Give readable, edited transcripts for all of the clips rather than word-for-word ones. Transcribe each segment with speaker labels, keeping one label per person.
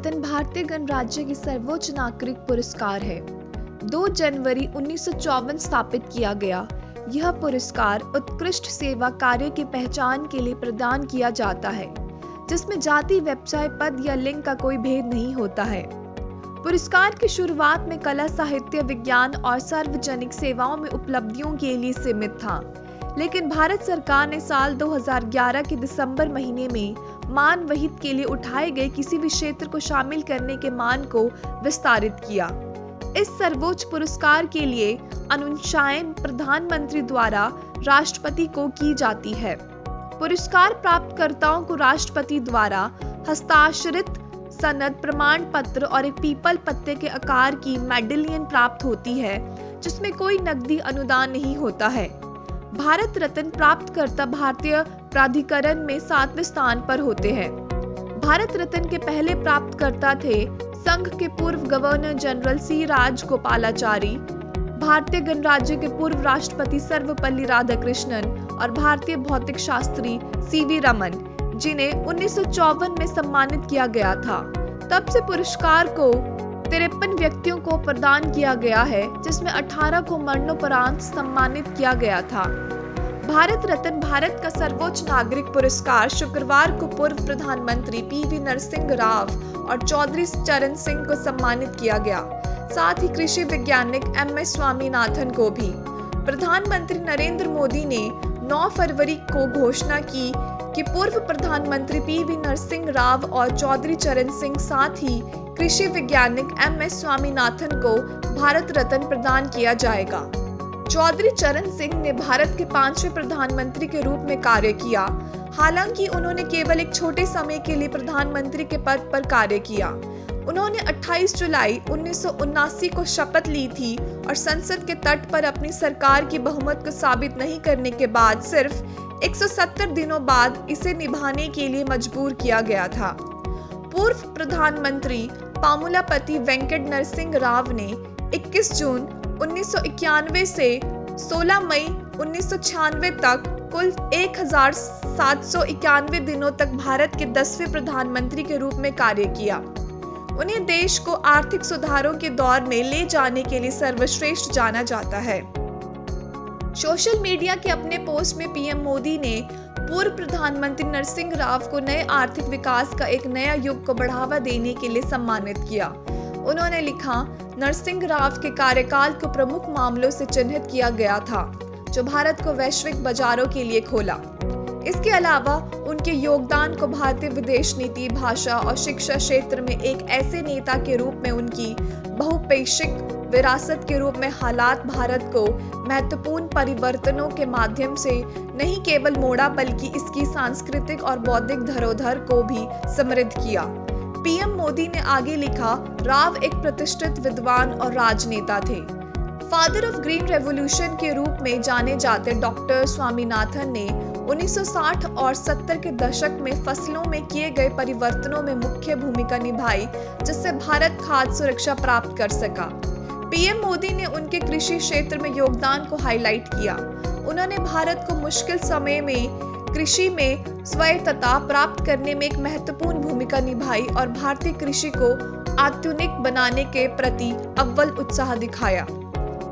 Speaker 1: रत्न भारतीय गणराज्य की सर्वोच्च नागरिक पुरस्कार है। 2 जनवरी 1954 स्थापित किया गया। यह पुरस्कार उत्कृष्ट सेवा कार्य की पहचान के लिए प्रदान किया जाता है, जिसमें जाति, व्यवसाय, पद या लिंग का कोई भेद नहीं होता है। पुरस्कार की शुरुआत में कला, साहित्य, विज्ञान और सार्वजनिक सेवाओं में उपलब्धियों के लिए सीमित था, लेकिन भारत सरकार ने साल 2011 के दिसंबर महीने में मानवहित के लिए उठाए गए किसी भी क्षेत्र को शामिल करने के मान को विस्तारित किया। इस सर्वोच्च पुरस्कार के लिए अनुशंसाएं प्रधानमंत्री द्वारा राष्ट्रपति को की जाती है। पुरस्कार प्राप्तकर्ताओं को राष्ट्रपति द्वारा हस्ताक्षरित सनद, प्रमाण पत्र और एक पीपल पत्ते के आकार की मेडलियन प्राप्त होती है, जिसमें कोई नकदी अनुदान नहीं होता है। भारत रत्न प्राप्तकर्ता भारतीय प्राधिकरण में 7वें स्थान पर होते हैं। भारत रत्न के पहले प्राप्तकर्ता थे संघ के पूर्व गवर्नर जनरल सी राजगोपालाचारी, भारतीय गणराज्य के पूर्व राष्ट्रपति सर्वपल्ली राधाकृष्णन और भारतीय भौतिक शास्त्री सीवी रमन, जिन्हें 1954 में सम्मानित किया गया था। तब से पुरस्कार को 53 व्यक्तियों को प्रदान किया गया है, जिसमें 18 को मरणोपरांत सम्मानित किया गया था। भारत रत्न भारत का सर्वोच्च नागरिक पुरस्कार शुक्रवार को पूर्व प्रधानमंत्री पीवी नरसिंह राव और चौधरी चरण सिंह को सम्मानित किया गया, साथ ही कृषि वैज्ञानिक एमएस स्वामीनाथन को भी। प्रधानमंत्री नरेंद्र मोदी ने 9 फरवरी को घोषणा की कि पूर्व प्रधानमंत्री पीवी नरसिंह राव और चौधरी चरण सिंह, साथ ही कृषि वैज्ञानिक एमएस स्वामीनाथन को भारत रत्न प्रदान किया जाएगा। चौधरी चरण सिंह ने भारत के 5वें प्रधानमंत्री के रूप में कार्य किया। हालांकि उन्होंने केवल एक छोटे समय के लिए प्रधानमंत्री के पद पर कार्य किया। उन्होंने 28 जुलाई 1979 को शपथ ली थी और संसद के तट पर अपनी सरकार की बहुमत को साबित नहीं करने के बाद सिर्फ 170 दिनों बाद इसे निभाने के लिए मजबूर किया गया था। पूर्व प्रधानमंत्री पामुलापति वेंकट नरसिंह राव ने 21 जून 1991 से 16 मई 1996 तक कुल 1791 दिनों तक भारत के 10वें प्रधानमंत्री के रूप में कार्य किया। उन्हें देश को आर्थिक सुधारों के दौर में ले जाने के लिए सर्वश्रेष्ठ जाना जाता है। सोशल मीडिया के अपने पोस्ट में पीएम मोदी ने पूर्व प्रधानमंत्री नरसिंह राव को नए आर्थिक विकास का एक नया युग को बढ़ावा देने के लिए सम्मानित किया। उन्होंने लिखा, नरसिंह राव के कार्यकाल को प्रमुख मामलों से चिन्हित किया गया था, जो भारत को वैश्विक बाजारों के लिए खोला। इसके अलावा उनके योगदान को भारतीय विदेश नीति, भाषा और शिक्षा क्षेत्र में एक ऐसे नेता के रूप में उनकी बहुपेक्षिक विरासत के रूप में हालात भारत को महत्वपूर्ण परिवर्तनों के माध्यम से नहीं केवल मोड़ा, बल्कि इसकी सांस्कृतिक और बौद्धिक धरोहर को भी समृद्ध किया। पीएम मोदी ने आगे लिखा, राव एक प्रतिष्ठित विद्वान और राजनेता थे। फादर ऑफ ग्रीन रेवोल्यूशन के रूप में जाने जाते डॉक्टर स्वामीनाथन ने 1960 और 70 के दशक में फसलों में किए गए परिवर्तनों में मुख्य भूमिका निभाई, जिससे भारत खाद्य सुरक्षा प्राप्त कर सका। पीएम मोदी ने उनके कृषि क्षेत्र में योगदान को हाईलाइट किया। उन्होंने भारत को मुश्किल समय में कृषि में स्वायत्तता प्राप्त करने में एक महत्वपूर्ण भूमिका निभाई और भारतीय कृषि को आधुनिक बनाने के प्रति अव्वल उत्साह दिखाया।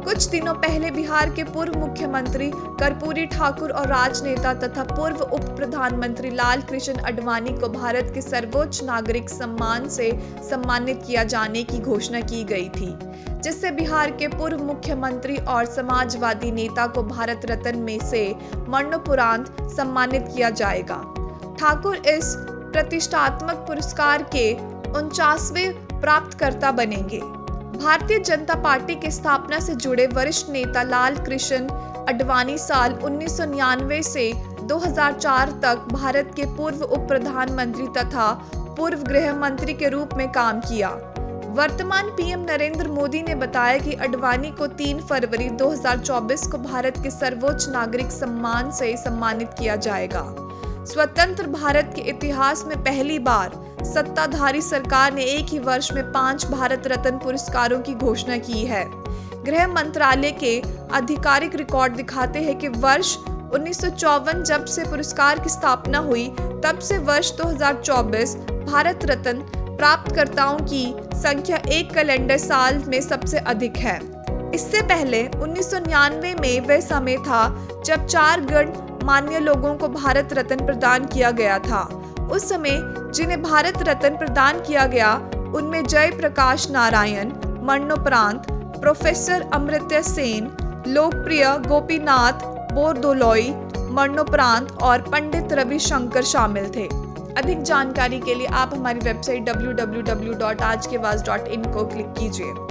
Speaker 1: कुछ दिनों पहले बिहार के पूर्व मुख्यमंत्री कर्पूरी ठाकुर और राजनेता तथा पूर्व उप प्रधानमंत्री लाल कृष्ण आडवाणी को भारत के सर्वोच्च नागरिक सम्मान से सम्मानित किया जाने की घोषणा की गई थी, जिससे बिहार के पूर्व मुख्यमंत्री और समाजवादी नेता को भारत रत्न में से मरणोपरांत सम्मानित किया जाएगा। ठाकुर इस प्रतिष्ठात्मक पुरस्कार के 49वें प्राप्तकर्ता बनेंगे। भारतीय जनता पार्टी की स्थापना से जुड़े वरिष्ठ नेता लाल कृष्ण आडवाणी साल 1999 से 2004 तक भारत के पूर्व उप प्रधानमंत्री तथा पूर्व गृह मंत्री के रूप में काम किया। वर्तमान पीएम नरेंद्र मोदी ने बताया कि आडवाणी को 3 फरवरी 2024 को भारत के सर्वोच्च नागरिक सम्मान से सम्मानित किया जाएगा। स्वतंत्र भारत के इतिहास में पहली बार सत्ताधारी सरकार ने एक ही वर्ष में 5 भारत रत्न पुरस्कारों की घोषणा की है। गृह मंत्रालय के आधिकारिक रिकॉर्ड दिखाते हैं कि वर्ष 1954 जब से पुरस्कार की स्थापना हुई, तब से वर्ष 2024 भारत रत्न प्राप्तकर्ताओं की संख्या एक कैलेंडर साल में सबसे अधिक है। इससे पहले 1999 में वह समय था जब 4 गणमान्य लोगों को भारत रत्न प्रदान किया गया था। उस समय जिन्हें भारत रत्न प्रदान किया गया उनमें जयप्रकाश नारायण, मरणोपरांत प्रोफेसर अमर्त्य सेन, लोकप्रिय गोपीनाथ बोरदोलोई मरणोपरांत और पंडित रविशंकर शामिल थे। अधिक जानकारी के लिए आप हमारी वेबसाइट www.aajkeawaaz.in को क्लिक कीजिए।